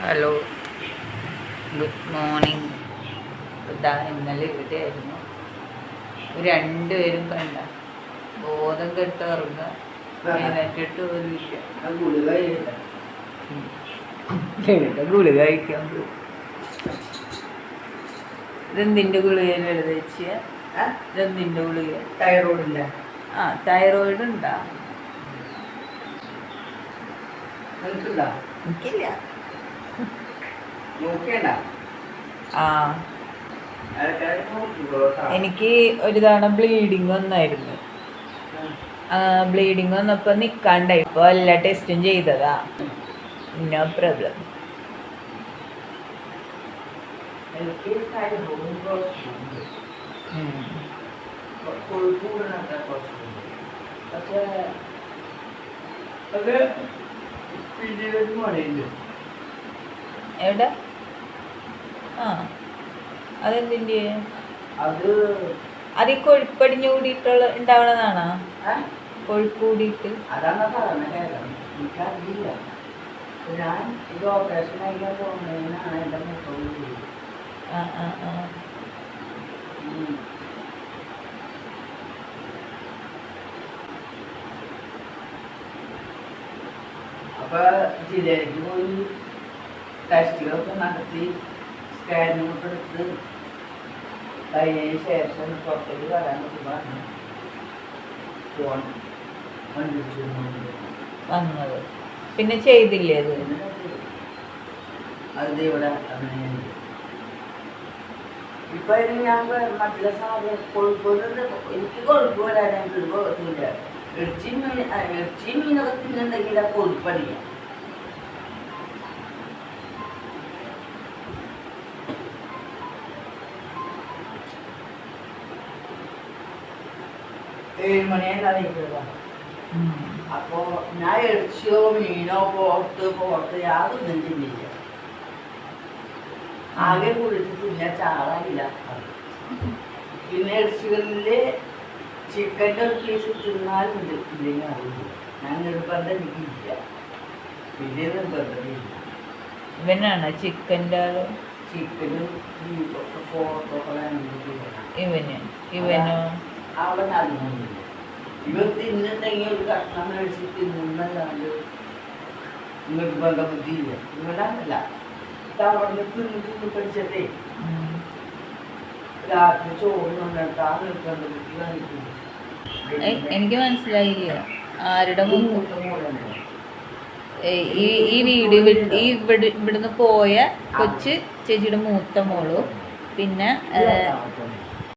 Hello, good morning. ഇതാ ഇന്നലെ ഇവിടെയായിരുന്നു. രണ്ടുപേരും കണ്ട ബോധം കെട്ട് ഇറങ്ങുക, എഴുന്നേറ്റിട്ട് പോലില്ല. ഗുളിക കഴിക്കാൻ പോകും. ഇതെന്തിൻ്റെ ഗുളികയിൽ എഴുതിയ ഇതെന്തിൻ്റെ ഗുളിക? തൈറോയിഡില്ല. തൈറോയിഡ് ഉണ്ടാ? എനിക്കില്ല. എനിക്ക് ഒരു തവണ ബ്ലീഡിങ് വന്നായിരുന്നു. ബ്ലീഡിങ് വന്നപ്പോൾ നിൽക്കാണ്ടായി. ഇപ്പോൾ എല്ലാ ടെസ്റ്റും ചെയ്തതാ. No problem. എവിടെ? അതെന്തിൻ്റെ? അത് ഈ കൊഴുപ്പടിഞ്ഞു കൂടിയിട്ടുള്ള ഉണ്ടാവണതാണോ? കൊഴുപ്പ് കൂടിയിട്ട് അതാണ് പറഞ്ഞത്. എനിക്കറിയില്ല. ഞാൻ ഇത് ഓപ്പറേഷൻ കഴിക്കാൻ പോകുന്നതിനാണ് എൻ്റെ മുഖം. അപ്പൊ ജില്ലയിലേക്ക് പോയി ടെസ്റ്റുകളൊക്കെ നടത്തി സ്കാനിങ്ങൊക്കെ എടുത്ത് കഴിഞ്ഞതിന് ശേഷം പുറത്തേക്ക് വരാനൊക്കെ പറഞ്ഞു ഫോൺ വന്നത്. പിന്നെ ചെയ്തില്ലേ അത്? അത് ഇവിടെ അങ്ങനെയുണ്ട്. ഇപ്പൊ ഞാൻ മറ്റുള്ള സാധനം കൊഴുപ്പൊന്നും എനിക്ക് കൊഴുപ്പ് വരാനായിട്ട് കുഴപ്പമില്ല. ഇറച്ചി മീനൊക്കെ തിന്നുണ്ടെങ്കിൽ ആ കൊഴുപ്പടില്ല. 7 മണിയായി അപ്പോ ഞാൻ ഇറച്ചിയോ മീനോ പോത്ത് യാതൊന്നും തിന്നില്ല. ആകെ കുളിച്ച് തിന്നാൻ ചാറാനില്ല. പിന്നെ ഇറച്ചികളില് ചിക്കൻ്റെ ഒരു പീസ് തിന്നാലും ഇല്ലെങ്കിൽ അറിയില്ല. ഞാൻ നിർബന്ധം എനിക്കില്ല. വലിയ നിർബന്ധമില്ല. ഇവനാണ് ചിക്കൻ്റെ ചിക്കനും ബീഫൊക്കെ പോത്തൊക്കെ ഇവനോ അവൻ അറിഞ്ഞില്ല. ഇവൻ തിന്നുണ്ടെങ്കിൽ ഒരു കഷ്ണം മേടിച്ച് തിന്നല്ലാണ്ട് നിർബന്ധ ബുദ്ധിയില്ല. ഇവനല്ല അവിടെ തിന്ന് പഠിച്ചതേ രാത്രി ചോറിനുണ്ടായിട്ട് ആ നിർബന്ധ ബുദ്ധി കാണിക്കുന്നു. എനിക്ക് മനസ്സിലായില്ല ആരുടെ ഈ വീഡിയോ ഇവിടുന്ന് പോയ കൊച്ച് ചേച്ചിയുടെ മൂത്ത മോളും പിന്നെ